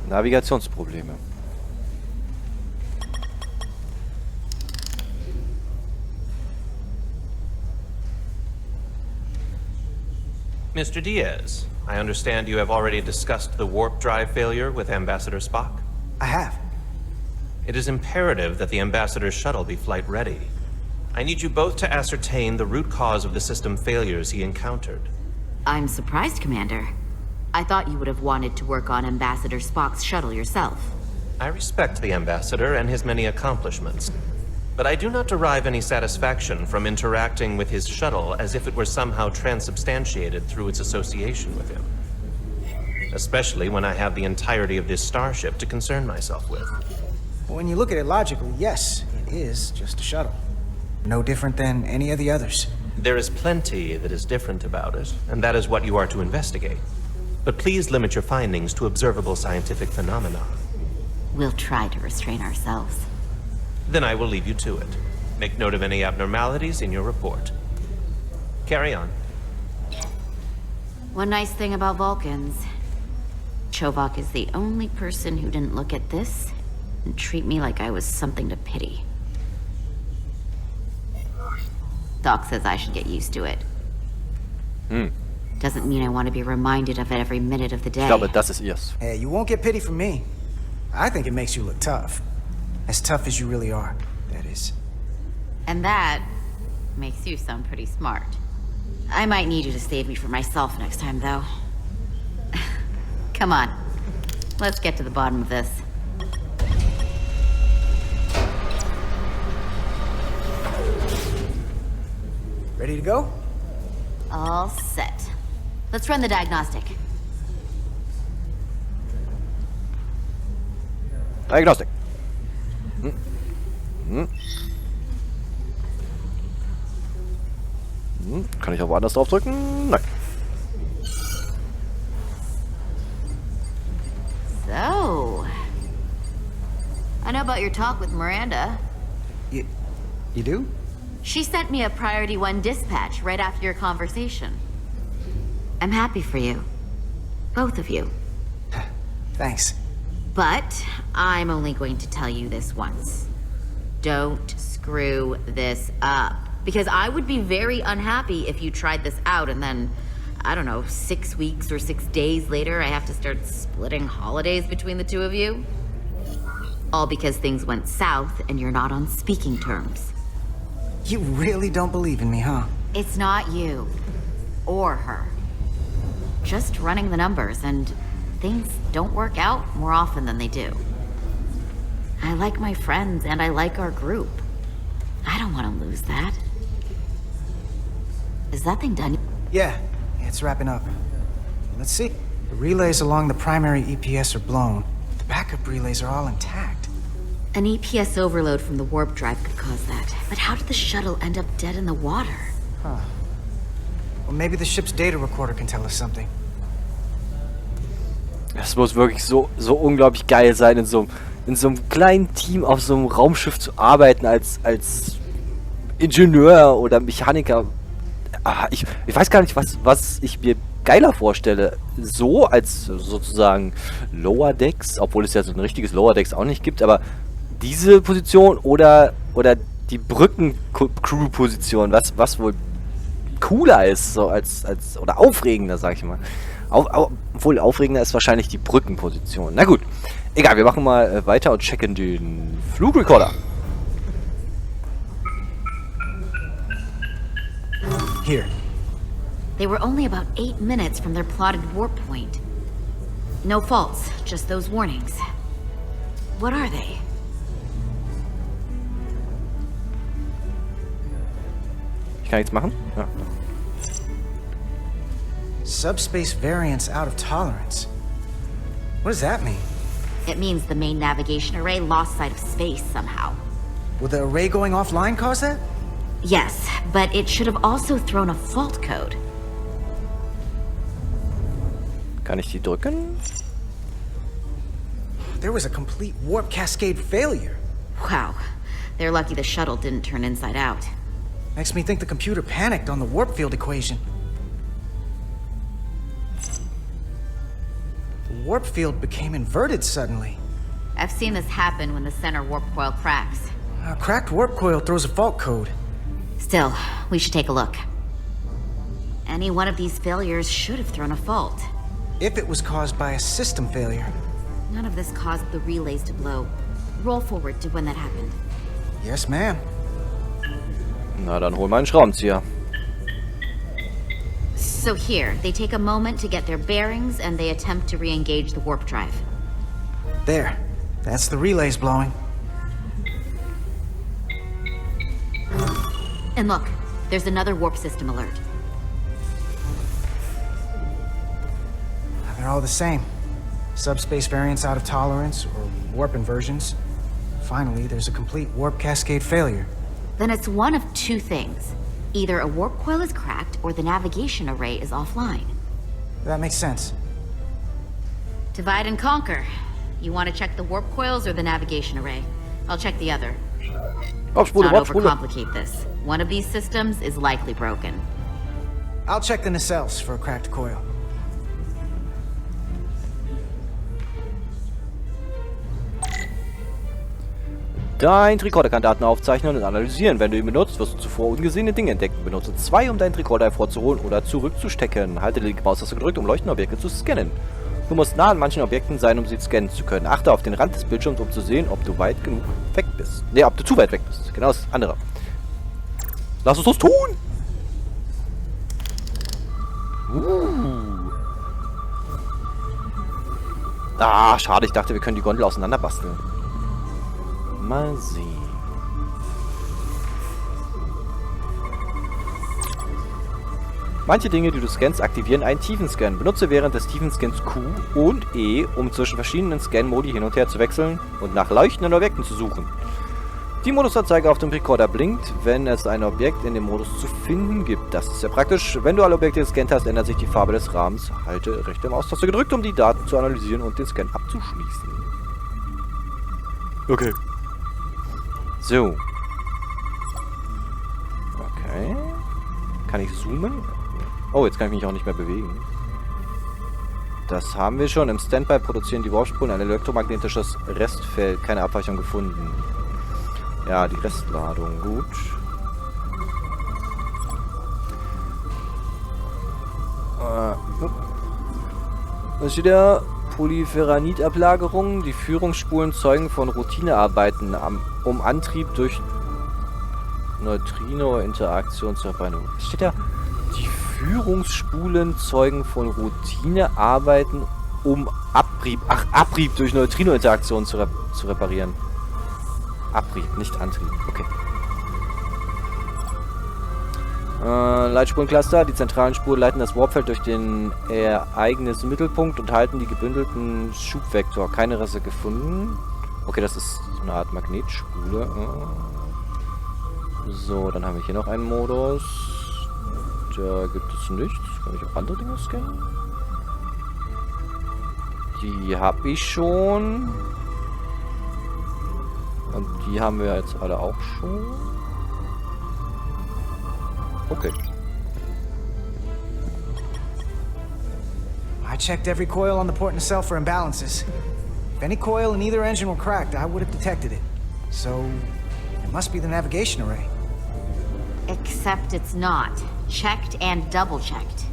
Navigationsprobleme. Mr. Diaz, I understand you have already discussed the warp drive failure with Ambassador Spock? I have. It is imperative that the Ambassador's shuttle be flight ready. I need you both to ascertain the root cause of the system failures he encountered. I'm surprised, Commander. I thought you would have wanted to work on Ambassador Spock's shuttle yourself. I respect the Ambassador and his many accomplishments, but I do not derive any satisfaction from interacting with his shuttle as if it were somehow transubstantiated through its association with him. Especially when I have the entirety of this starship to concern myself with. When you look at it logically, yes, it is just a shuttle. No different than any of the others. There is plenty that is different about it, and that is what you are to investigate. But please limit your findings to observable scientific phenomena. We'll try to restrain ourselves. Then I will leave you to it. Make note of any abnormalities in your report. Carry on. One nice thing about Vulcans. Chovak is the only person who didn't look at this and treat me like I was something to pity. Doc says I should get used to it. Doesn't mean I want to be reminded of it every minute of the day. Ich glaube, das ist ihrs. Hey, you won't get pity from me. I think it makes you look tough. As tough as you really are, that is. And that makes you sound pretty smart. I might need you to save me from myself next time, though. Come on. Let's get to the bottom of this. Ready to go? All set. Let's run the diagnostic. Diagnostik. Kann ich auch woanders drauf drücken? Nein. So, I know about your talk with Miranda. You do? She sent me a Priority 1 dispatch right after your conversation. I'm happy for you. Both of you. Thanks. But I'm only going to tell you this once. Don't screw this up. Because I would be very unhappy if you tried this out and then, I don't know, 6 weeks or 6 days later, I have to start splitting holidays between the two of you. All because things went south and you're not on speaking terms. You really don't believe in me, huh? It's not you. Or her. Just running the numbers, and things don't work out more often than they do. I like my friends, and I like our group. I don't want to lose that. Is that thing done? Yeah, it's wrapping up. Let's see. The relays along the primary EPS are blown. The backup relays are all intact. An EPS overload from the warp drive could cause that. But how did the shuttle end up dead in the water? Huh. Well, maybe the ship's data recorder can tell us something. Es muss wirklich so unglaublich geil sein, in so einem kleinen Team auf so einem Raumschiff zu arbeiten als Ingenieur oder Mechaniker. Ich weiß gar nicht, was ich mir geiler vorstelle. So als sozusagen Lower Decks, obwohl es ja so ein richtiges Lower Decks auch nicht gibt, aber diese Position oder die Brücken-Crew-Position, was wohl cooler ist, so als oder aufregender, sag ich mal. Obwohl aufregender ist wahrscheinlich die Brückenposition. Na gut, egal, wir machen mal weiter und checken den Flugrecorder. Here. They were only about 8 minutes from their plotted warp point. No faults, just those warnings. What are they? Ich kann nichts machen? Ja. Subspace variance out of tolerance. What does that mean? It means the main navigation array lost sight of space somehow. Will the array going offline cause that? Yes, but it should have also thrown a fault code. Kann ich die drücken? There was a complete warp cascade failure. Wow. They're lucky the shuttle didn't turn inside out. Makes me think the computer panicked on the warp field equation. warp field became inverted suddenly. I've seen this happen when the center warp coil cracks. A cracked warp coil throws a fault code. Still, we should take a look. Any one of these failures should have thrown a fault. If it was caused by a system failure. None of this caused the relays to blow. Roll forward to when that happened. Yes, ma'am. Na, dann hol mal einen Schraubenzieher. So here, they take a moment to get their bearings and they attempt to re-engage the warp drive. There. That's the relays blowing. And look, there's another warp system alert. They're all the same. Subspace variance out of tolerance, or warp inversions. Finally, there's a complete warp cascade failure. Then it's one of two things. Either a warp coil is cracked or the navigation array is offline. That makes sense. Divide and conquer. You want to check the warp coils or the navigation array? I'll check the other. Let's not overcomplicate this. One of these systems is likely broken. I'll check the nacelles for a cracked coil. Dein Tricorder kann Daten aufzeichnen und analysieren. Wenn du ihn benutzt, wirst du zuvor ungesehene Dinge entdecken. Benutze 2, um deinen Tricorder hervorzuholen oder zurückzustecken. Halte die linke Maustaste gedrückt, um leuchtende Objekte zu scannen. Du musst nah an manchen Objekten sein, um sie scannen zu können. Achte auf den Rand des Bildschirms, um zu sehen, ob du weit genug weg bist. Ne, ob du zu weit weg bist. Genau das andere. Lass uns das tun! Ah, schade. Ich dachte, wir können die Gondel auseinander basteln. Mal sehen. Manche Dinge, die du scannst, aktivieren einen Tiefenscan. Benutze während des Tiefenscans Q und E, um zwischen verschiedenen Scan-Modi hin und her zu wechseln und nach leuchtenden Objekten zu suchen. Die Modusanzeige auf dem Recorder blinkt, wenn es ein Objekt in dem Modus zu finden gibt. Das ist sehr praktisch. Wenn du alle Objekte gescannt hast, ändert sich die Farbe des Rahmens. Halte rechte Maustaste gedrückt, um die Daten zu analysieren und den Scan abzuschließen. Okay. So. Okay. Kann ich zoomen? Oh, jetzt kann ich mich auch nicht mehr bewegen. Das haben wir schon. Im Standby produzieren die Warpspulen ein elektromagnetisches Restfeld. Keine Abweichung gefunden. Ja, die Restladung. Gut. Was steht da? Polyferranit-Ablagerung. Die Führungsspulen zeugen von Routinearbeiten, um Antrieb durch Neutrino-Interaktion zu herbeiführen. Was steht da? Die Führungsspulen zeugen von Routinearbeiten, um Abrieb. Ach, Abrieb durch Neutrino-Interaktion zu reparieren. Abrieb, nicht Antrieb. Okay. Leitspurencluster. Die zentralen Spuren leiten das Warpfeld durch den Ereignismittelpunkt und halten die gebündelten Schubvektor. Keine Reste gefunden. Okay, das ist so eine Art Magnetspule. So, dann haben wir hier noch einen Modus. Da gibt es nichts. Kann ich auch andere Dinge scannen? Die habe ich schon. Und die haben wir jetzt alle auch schon. Okay. I checked every coil on the port nacelle for imbalances. If any coil in either engine were cracked, I would have detected it. So, it must be the navigation array. Except it's not. Checked and double-checked.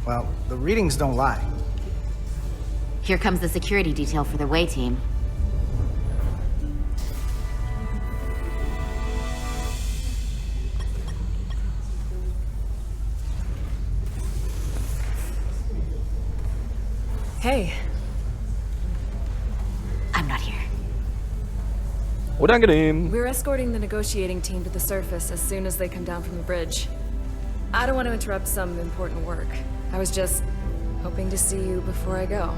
Well, the readings don't lie. Here comes the security detail for the way team. Hey. I'm not here. Unangenehm. We're escorting the negotiating team to the surface as soon as they come down from the bridge. I don't want to interrupt some important work. I was just hoping to see you before I go.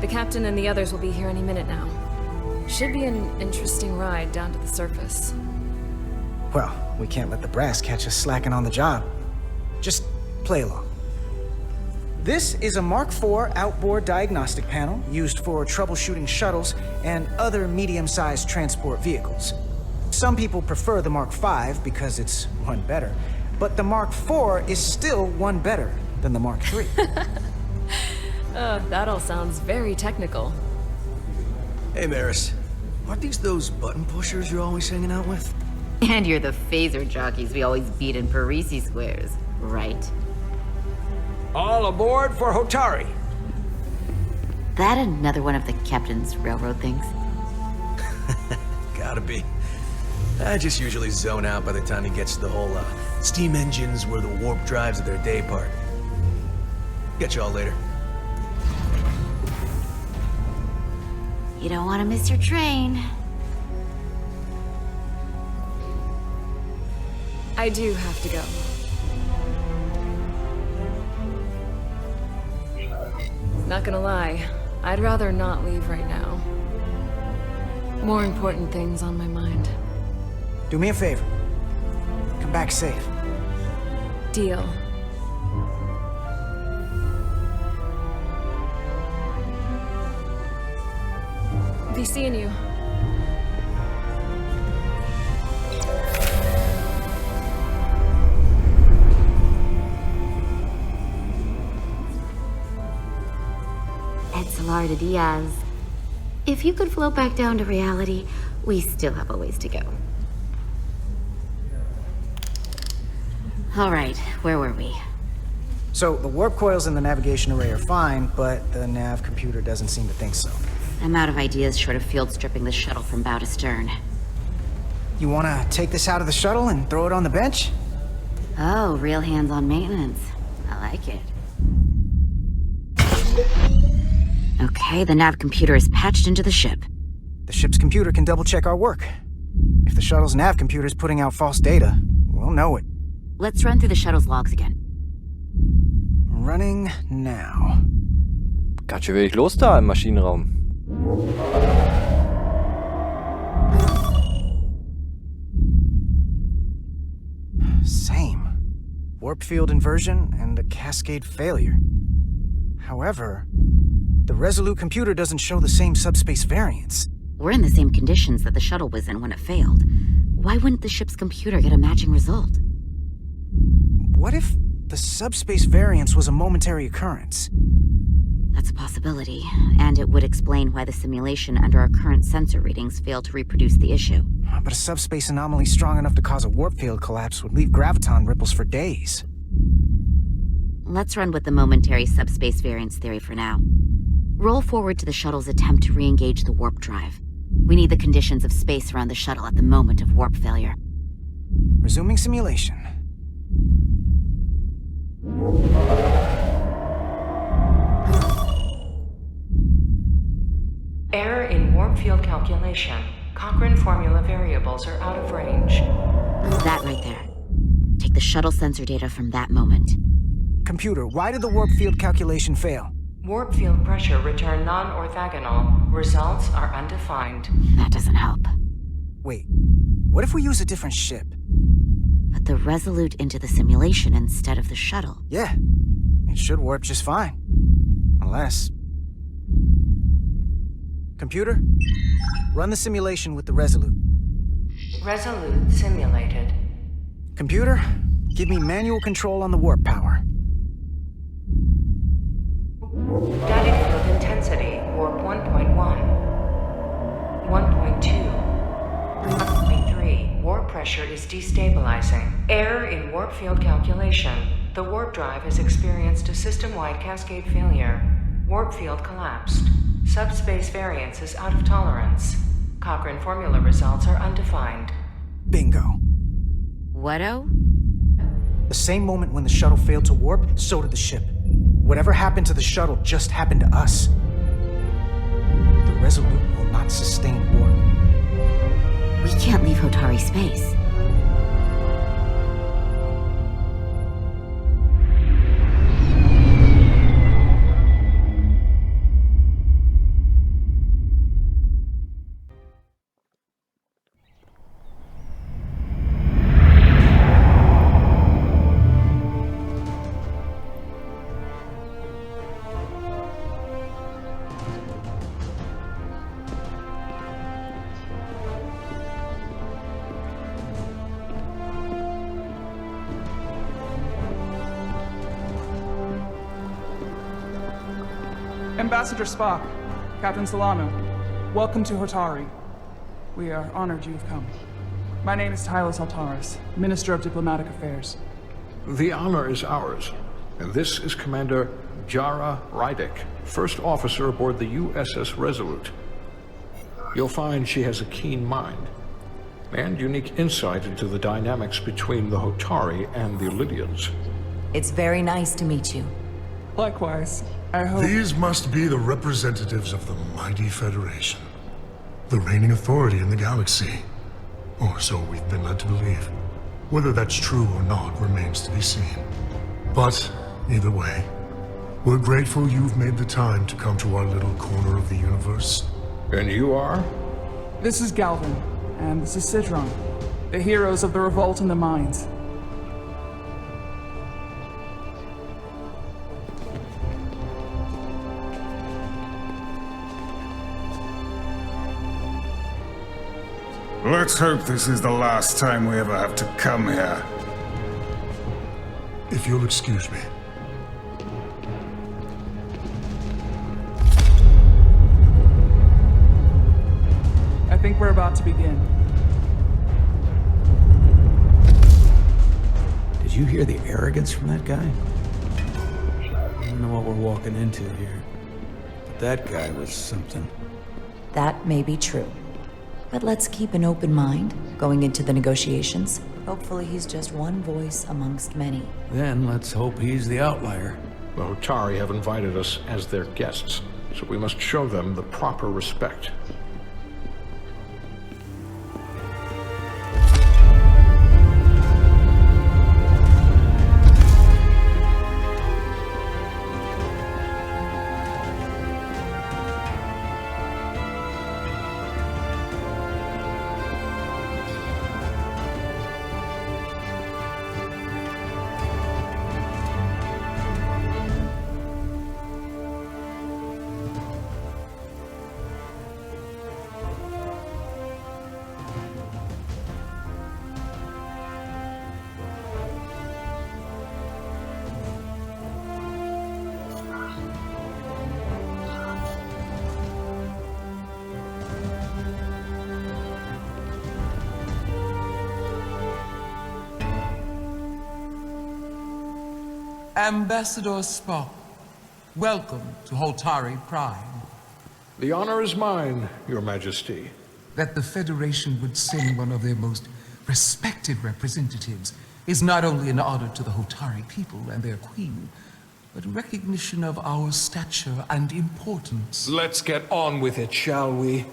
The captain and the others will be here any minute now. Should be an interesting ride down to the surface. Well, we can't let the brass catch us slacking on the job. Just play along. This is a Mark IV outboard diagnostic panel used for troubleshooting shuttles and other medium-sized transport vehicles. Some people prefer the Mark V because it's one better, but the Mark IV is still one better than the Mark III. That all sounds very technical. Hey, Maris. Aren't these those button pushers you're always hanging out with? And you're the phaser jockeys we always beat in Parisi squares, right? All aboard for Hotari. That another one of the captain's railroad things? Gotta be. I just usually zone out by the time he gets to the whole, steam engines were the warp drives of their day part. Catch y'all later. You don't want to miss your train. I do have to go. Not gonna lie, I'd rather not leave right now. More important things on my mind. Do me a favor. Come back safe. Deal. Be seeing you. Edsalarda Diaz. If you could float back down to reality, we still have a ways to go. All right, where were we? So, the warp coils in the navigation array are fine, but the nav computer doesn't seem to think so. I'm out of ideas short of field stripping the shuttle from bow to stern. You wanna take this out of the shuttle and throw it on the bench? Oh, real hands-on maintenance. I like it. Okay, the nav computer is patched into the ship. The ship's computer can double-check our work. If the shuttle's nav computer is putting out false data, we'll know it. Let's run through the shuttle's logs again. Running now. Ganz schön wenig los da im Maschinenraum. Same. Warp field inversion and a cascade failure. However, the Resolute computer doesn't show the same subspace variance. We're in the same conditions that the shuttle was in when it failed. Why wouldn't the ship's computer get a matching result? What if the subspace variance was a momentary occurrence? That's a possibility, and it would explain why the simulation under our current sensor readings failed to reproduce the issue. But a subspace anomaly strong enough to cause a warp field collapse would leave graviton ripples for days. Let's run with the momentary subspace variance theory for now. Roll forward to the shuttle's attempt to re-engage the warp drive. We need the conditions of space around the shuttle at the moment of warp failure. Resuming simulation. Error in warp field calculation. Cochrane formula variables are out of range. That right there. Take the shuttle sensor data from that moment. Computer, why did the warp field calculation fail? Warp field pressure return non-orthogonal. Results are undefined. That doesn't help. Wait, what if we use a different ship? Put the Resolute into the simulation instead of the shuttle. Yeah, it should warp just fine. Unless... Computer, run the simulation with the Resolute. Resolute simulated. Computer, give me manual control on the warp power. Data field intensity, warp 1.1. 1.2. 1.3. Warp pressure is destabilizing. Error in warp field calculation. The warp drive has experienced a system-wide cascade failure. Warp field collapsed. Subspace variance is out of tolerance. Cochrane formula results are undefined. Bingo. What-o? The same moment when the shuttle failed to warp, so did the ship. Whatever happened to the shuttle just happened to us. The Resolute will not sustain warp. We can't leave Hotari space. Ambassador Spock, Captain Solano, welcome to Hotari. We are honored you have come. My name is Teil, Minister of Diplomatic Affairs. The honor is ours, and this is Commander Jara Rydick, first officer aboard the USS Resolute. You'll find she has a keen mind, and unique insight into the dynamics between the Hotari and the Lydians. It's very nice to meet you. Likewise, I hope... These must be the representatives of the mighty Federation, the reigning authority in the galaxy. Or so we've been led to believe. Whether that's true or not remains to be seen. But, either way, we're grateful you've made the time to come to our little corner of the universe. And you are? This is Galvin, and this is Sidron, the heroes of the revolt in the mines. Let's hope this is the last time we ever have to come here. If you'll excuse me. I think we're about to begin. Did you hear the arrogance from that guy? I don't know what we're walking into here, but that guy was something. That may be true. But let's keep an open mind going into the negotiations. Hopefully he's just one voice amongst many. Then let's hope he's the outlier. The Hotari have invited us as their guests, so we must show them the proper respect. Ambassador Spock, welcome to Hotari Prime. The honor is mine, Your Majesty. That the Federation would send one of their most respected representatives is not only an honor to the Hotari people and their queen, but recognition of our stature and importance. Let's get on with it, shall we?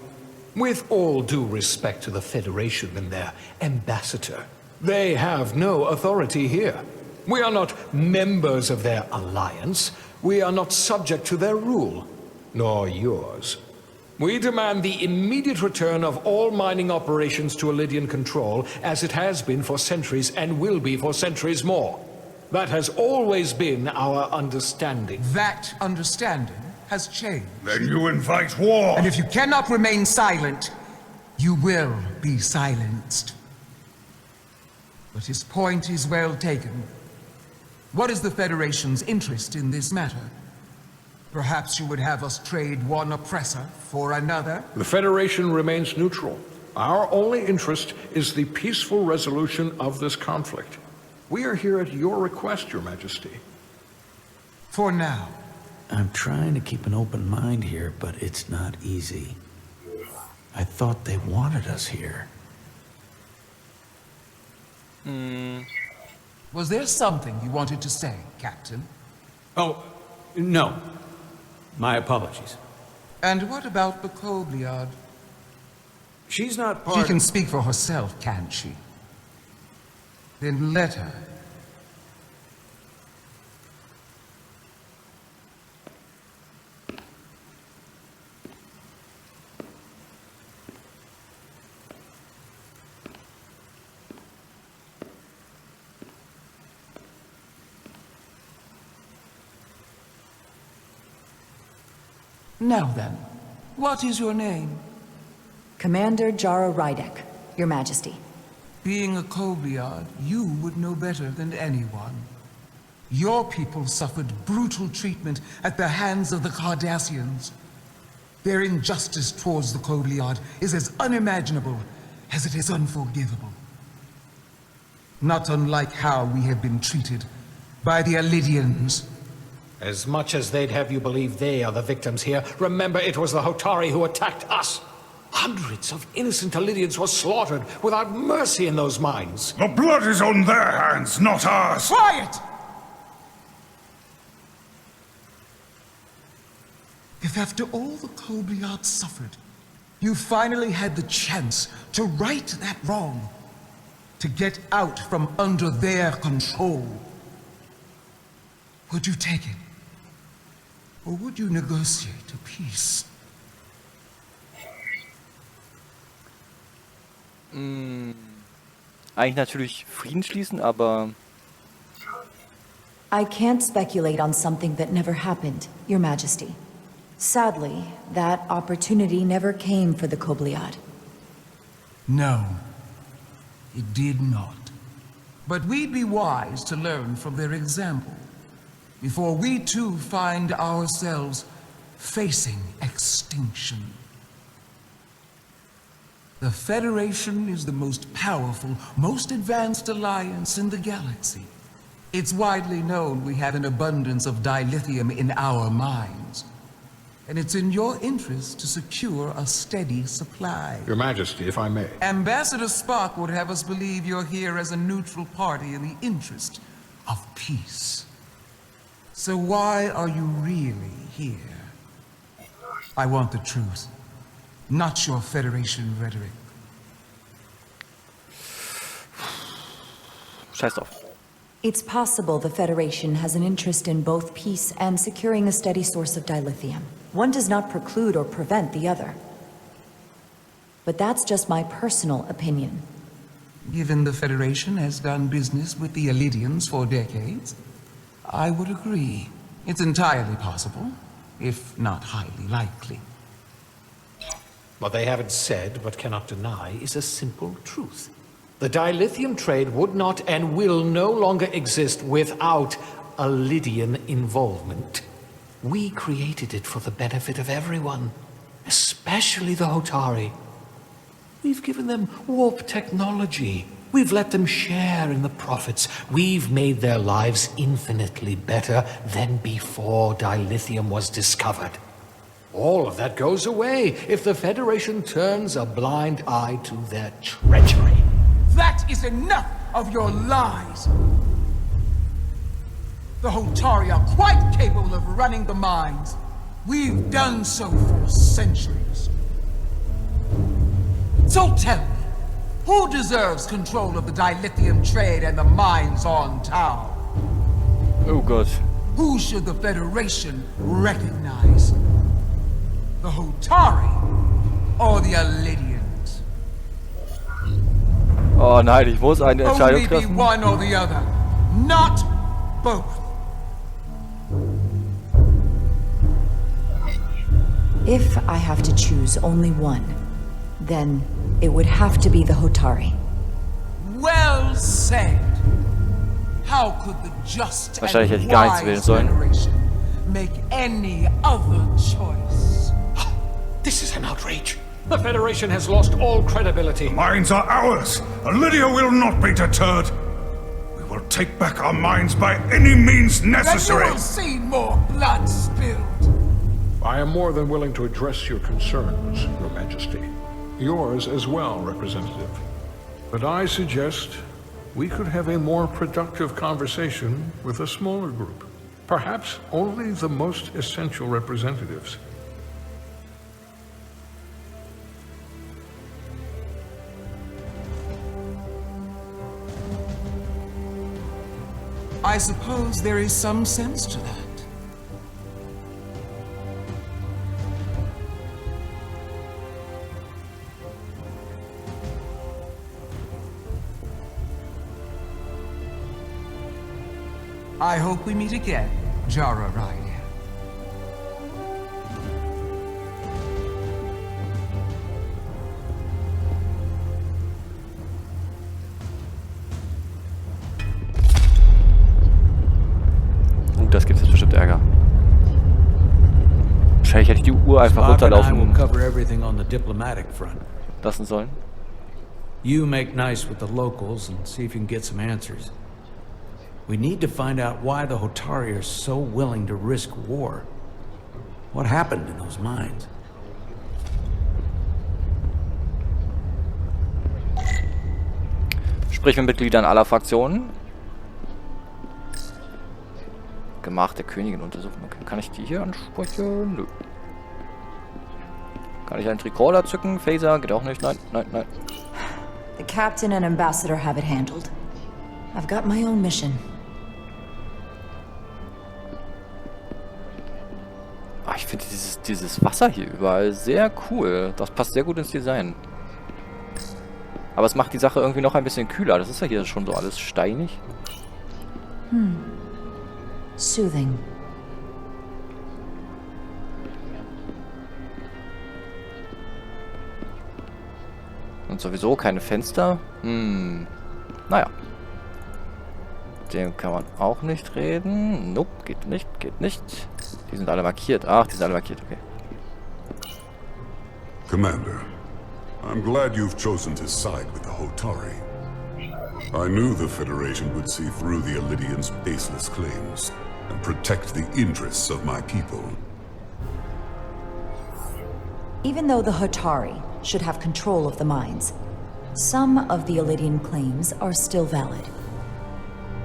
With all due respect to the Federation and their ambassador, they have no authority here. We are not members of their alliance. We are not subject to their rule, nor yours. We demand the immediate return of all mining operations to Lydian control, as it has been for centuries and will be for centuries more. That has always been our understanding. That understanding has changed. Then you invite war! And if you cannot remain silent, you will be silenced. But his point is well taken. What is the Federation's interest in this matter? Perhaps you would have us trade one oppressor for another? The Federation remains neutral. Our only interest is the peaceful resolution of this conflict. We are here at your request, Your Majesty. For now. I'm trying to keep an open mind here, but it's not easy. I thought they wanted us here. Was there something you wanted to say, Captain? Oh, no. My apologies. And what about the Kobliad? She's not part She can speak for herself, can't she? Then let her. Now then, what is your name? Commander Jara Rydick, Your Majesty. Being a Kobliad, you would know better than anyone. Your people suffered brutal treatment at the hands of the Cardassians. Their injustice towards the Kobliad is as unimaginable as it is unforgivable. Not unlike how we have been treated by the Alidians. As much as they'd have you believe they are the victims here, remember it was the Hotari who attacked us. Hundreds of innocent Alidians were slaughtered without mercy in those mines. The blood is on their hands, not ours! Quiet! If after all the Kobliad suffered, you finally had the chance to right that wrong, to get out from under their control, would you take it? Or would you negotiate a peace? Eigentlich natürlich Frieden schließen, aber... I can't speculate on something that never happened, Your Majesty. Sadly, that opportunity never came for the Kobliad. No, it did not. But we'd be wise to learn from their example, before we too find ourselves facing extinction. The Federation is the most powerful, most advanced alliance in the galaxy. It's widely known we have an abundance of dilithium in our mines. And it's in your interest to secure a steady supply. Your Majesty, if I may. Ambassador Spock would have us believe you're here as a neutral party in the interest of peace. So why are you really here? I want the truth, not your Federation rhetoric. Scheiß drauf. It's possible the Federation has an interest in both peace and securing a steady source of dilithium. One does not preclude or prevent the other. But that's just my personal opinion. Given the Federation has done business with the Alidians for decades, I would agree. It's entirely possible, if not highly likely. What they haven't said, but cannot deny, is a simple truth. The dilithium trade would not and will no longer exist without Alidian involvement. We created it for the benefit of everyone, especially the Hotari. We've given them warp technology. We've let them share in the profits. We've made their lives infinitely better than before dilithium was discovered. All of that goes away if the Federation turns a blind eye to their treachery. That is enough of your lies! The Hotari are quite capable of running the mines. We've done so for centuries. So tell me, who deserves control of the dilithium trade and the mines on Tau? Oh God. Who should the Federation recognize? The Hotari or the Alidians? Oh nein, ich muss eine Entscheidung Only be treffen. one or the other, not both. If I have to choose only one, then it would have to be the Hotari. Well said. How could the just Wahrscheinlich hätte ich and gar nichts wählen wise sollen. Federation make any other choice? This is an outrage. The Federation has lost all credibility. The mines are ours. Lydia will not be deterred. We will take back our mines by any means necessary. Then you will see more blood spilled. I am more than willing to address your concerns, Your Majesty. Yours as well, Representative. But I suggest we could have a more productive conversation with a smaller group. Perhaps only the most essential representatives. I suppose there is some sense to that. I hope we meet again, Jara Radeon. Wahrscheinlich hätte ich die Uhr einfach Spock and I will runterlaufen cover everything on the diplomatic front. lassen sollen. You make nice with the locals and see if you can get some answers. We need to find out why the Hotari are so willing to risk war. What happened in those mines? Sprich mit Mitgliedern aller Fraktionen. Gemach der Königin untersuchen. Okay. Kann ich die hier ansprechen? Nö. Kann ich einen Tricorder zücken? Phaser? Geht auch nicht. Nein, nein, nein. The captain and ambassador have it handled. I've got my own mission. Ah, ich finde dieses Wasser hier überall sehr cool. Das passt sehr gut ins Design. Aber es macht die Sache irgendwie noch ein bisschen kühler. Das ist ja hier schon so alles steinig. Soothing. Und sowieso keine Fenster. Naja. Dem kann man auch nicht reden. Nope, geht nicht, geht nicht. Die sind alle markiert. Ach, die sind alle markiert, okay. Commander, I'm glad you've chosen to side with the Hotari. I knew the Federation would see through the Illidians' baseless claims and protect the interests of my people. Even though the Hotari should have control of the mines, some of the Illidian claims are still valid.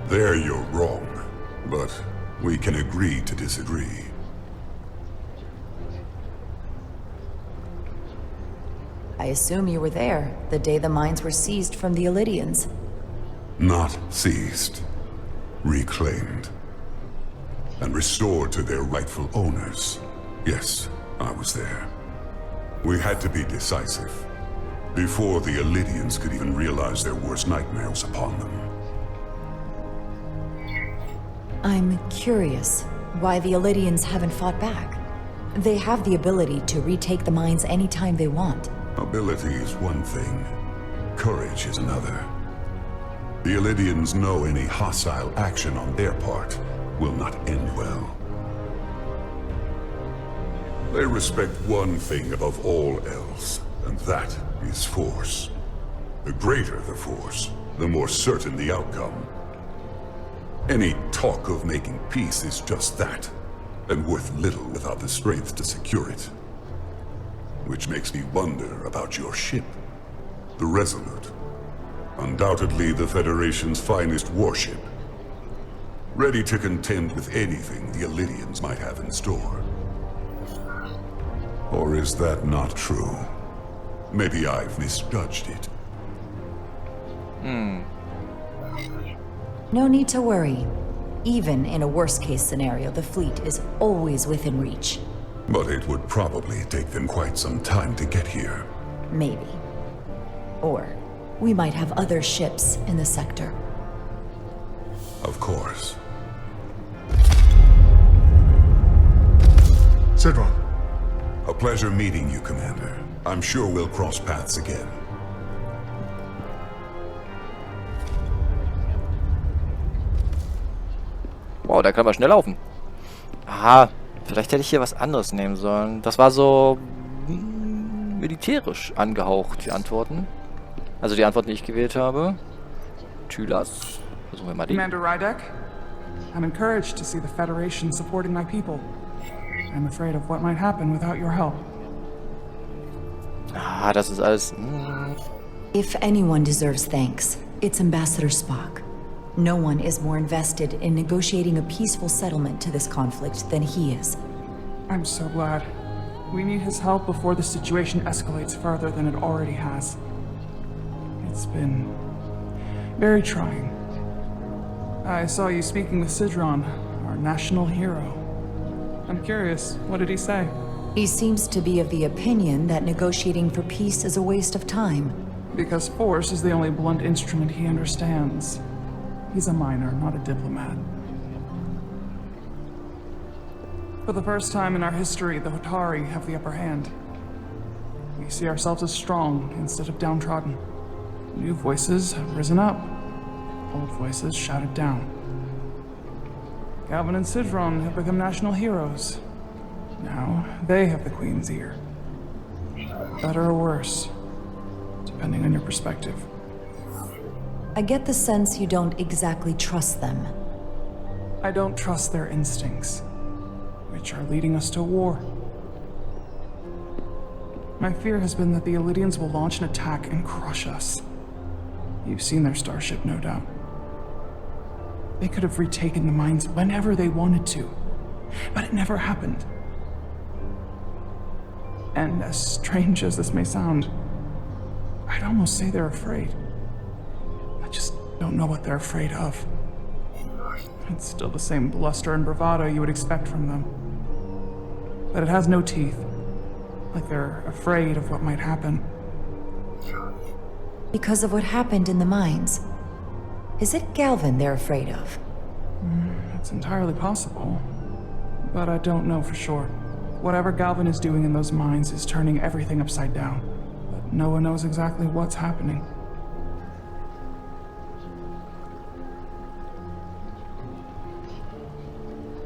There you're wrong, but we can agree to disagree. I assume you were there the day the mines were seized from the Illidians. Not seized, reclaimed, and restored to their rightful owners. Yes, I was there. We had to be decisive, before the Illidians could even realize their worst nightmares upon them. I'm curious why the Illidians haven't fought back. They have the ability to retake the mines anytime they want. Ability is one thing, courage is another. The Illidians know any hostile action on their part will not end well. They respect one thing above all else, and that is force. The greater the force, the more certain the outcome. Any talk of making peace is just that, and worth little without the strength to secure it. Which makes me wonder about your ship, the Resolute. Undoubtedly the Federation's finest warship. Ready to contend with anything the Illidians might have in store. Or is that not true? Maybe I've misjudged it. No need to worry. Even in a worst-case scenario, the fleet is always within reach. But it would probably take them quite some time to get here. Maybe. Or we might have other ships in the sector. Of course. Sidron. A pleasure meeting you, Commander. I'm sure we'll cross paths again. Wow, da kann man schnell laufen. Aha, vielleicht hätte ich hier was anderes nehmen sollen. Das war so militärisch angehaucht, die Antworten. Also die Antworten, die ich gewählt habe. Tylas. Versuchen wir mal die. Commander Rydek, I'm encouraged to see the Federation supporting my people. I'm afraid of what might happen without your help. Ah, das ist alles... If anyone deserves thanks, it's Ambassador Spock. No one is more invested in negotiating a peaceful settlement to this conflict than he is. I'm so glad. We need his help before the situation escalates further than it already has. It's been very trying. I saw you speaking with Sidron, our national hero. I'm curious, what did he say? He seems to be of the opinion that negotiating for peace is a waste of time. Because force is the only blunt instrument he understands. He's a miner, not a diplomat. For the first time in our history, the Hotari have the upper hand. We see ourselves as strong instead of downtrodden. New voices have risen up. Old voices shouted down. Galvin and Sidron have become national heroes. Now, they have the Queen's ear. Better or worse, depending on your perspective. I get the sense you don't exactly trust them. I don't trust their instincts, which are leading us to war. My fear has been that the Illidians will launch an attack and crush us. You've seen their starship, no doubt. They could have retaken the mines whenever they wanted to, but it never happened. And as strange as this may sound, I'd almost say they're afraid. I just don't know what they're afraid of. It's still the same bluster and bravado you would expect from them. But it has no teeth. Like they're afraid of what might happen. Because of what happened in the mines. Is it Galvin they're afraid of? It's entirely possible. But I don't know for sure. Whatever Galvin is doing in those mines is turning everything upside down. But no one knows exactly what's happening.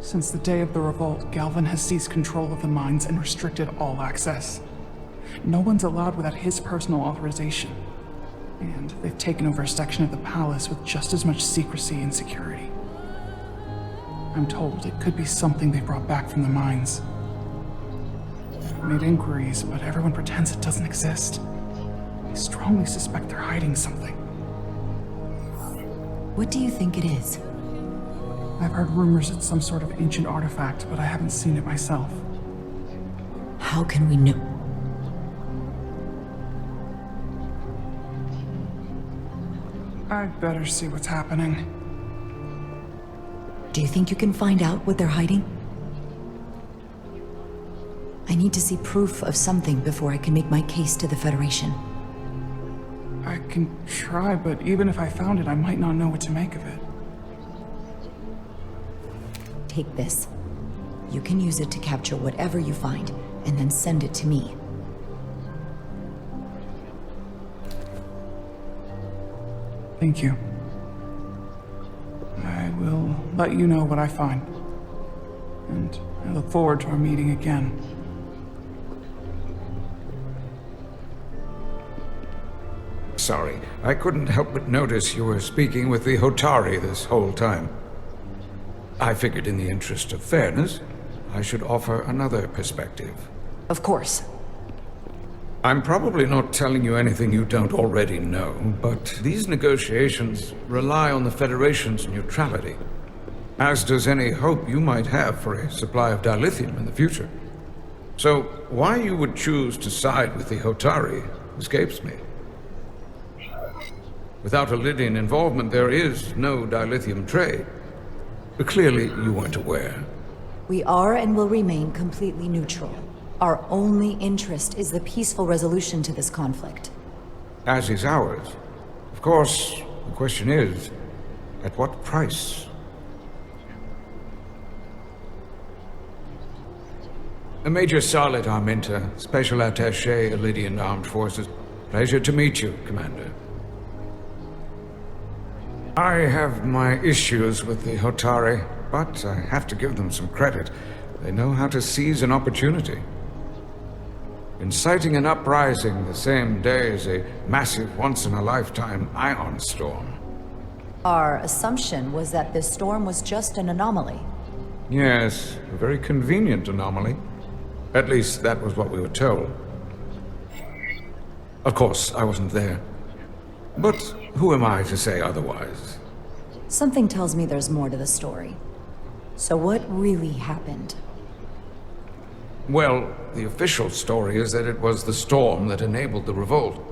Since the day of the revolt, Galvin has seized control of the mines and restricted all access. No one's allowed without his personal authorization. And they've taken over a section of the palace with just as much secrecy and security. I'm told it could be something they brought back from the mines. I've made inquiries, but everyone pretends it doesn't exist. I strongly suspect they're hiding something. What do you think it is? I've heard rumors it's some sort of ancient artifact, but I haven't seen it myself. How can we know? I'd better see what's happening. Do you think you can find out what they're hiding? I need to see proof of something before I can make my case to the Federation. I can try, but even if I found it, I might not know what to make of it. Take this. You can use it to capture whatever you find, and then send it to me. Thank you. I will let you know what I find. And I look forward to our meeting again. Sorry, I couldn't help but notice you were speaking with the Hotari this whole time. I figured in the interest of fairness, I should offer another perspective. Of course. I'm probably not telling you anything you don't already know, but these negotiations rely on the Federation's neutrality, as does any hope you might have for a supply of dilithium in the future. So, why you would choose to side with the Hotari escapes me. Without Illidian involvement, there is no dilithium trade. Clearly, you weren't aware. We are and will remain completely neutral. Our only interest is the peaceful resolution to this conflict. As is ours. Of course, the question is, at what price? Major Salit Arminta, Special Attaché, Illidian Armed Forces. Pleasure to meet you, Commander. I have my issues with the Hotari, but I have to give them some credit. They know how to seize an opportunity. Inciting an uprising the same day as a massive once-in-a-lifetime ion storm. Our assumption was that this storm was just an anomaly. Yes, a very convenient anomaly. At least that was what we were told. Of course, I wasn't there. But who am I to say otherwise? Something tells me there's more to the story. So what really happened? Well, the official story is that it was the storm that enabled the revolt.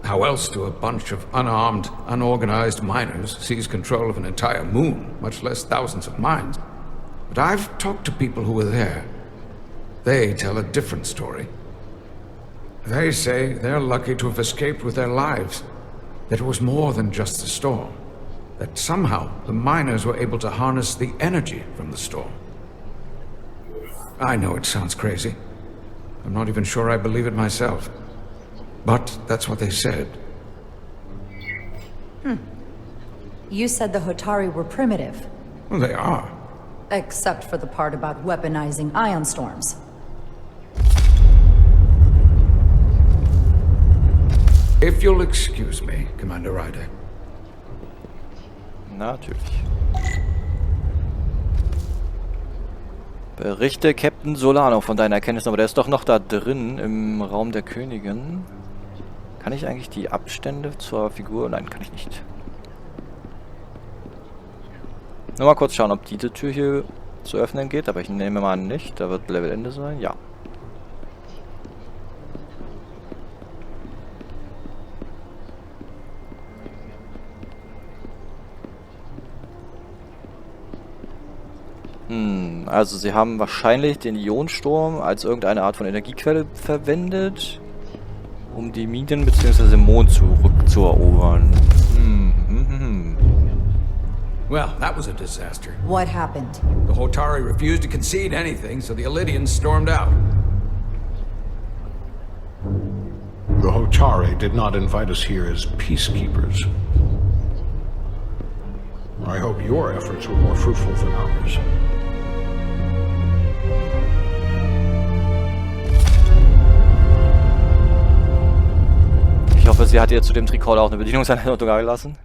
How else do a bunch of unarmed, unorganized miners seize control of an entire moon, much less thousands of mines? But I've talked to people who were there. They tell a different story. They say they're lucky to have escaped with their lives. That it was more than just the storm. That somehow the miners were able to harness the energy from the storm. I know it sounds crazy. I'm not even sure I believe it myself. But that's what they said. You said the Hotari were primitive. Well, they are. Except for the part about weaponizing ion storms. If you'll excuse me, Commander Ryder. Natürlich. Berichte Captain Solano von deiner Erkenntnis, aber der ist doch noch da drin im Raum der Königin. Kann ich eigentlich die Abstände zur Figur? Nein, kann ich nicht. Nur mal kurz schauen, ob diese Tür hier zu öffnen geht, aber ich nehme mal an nicht. Da wird Levelende sein. Ja. Also sie haben wahrscheinlich den Ionensturm als irgendeine Art von Energiequelle verwendet, um die Minen bzw. den Mond zurückzuerobern. Well, that was a disaster. What happened? The Hotari refused to concede anything, so the Elydians stormed out. The Hotari did not invite us here as peacekeepers. I hope your efforts were more fruitful than ours. Ich hoffe, sie hat ihr zu dem Tricorder auch eine Bedienungsanleitung gelassen.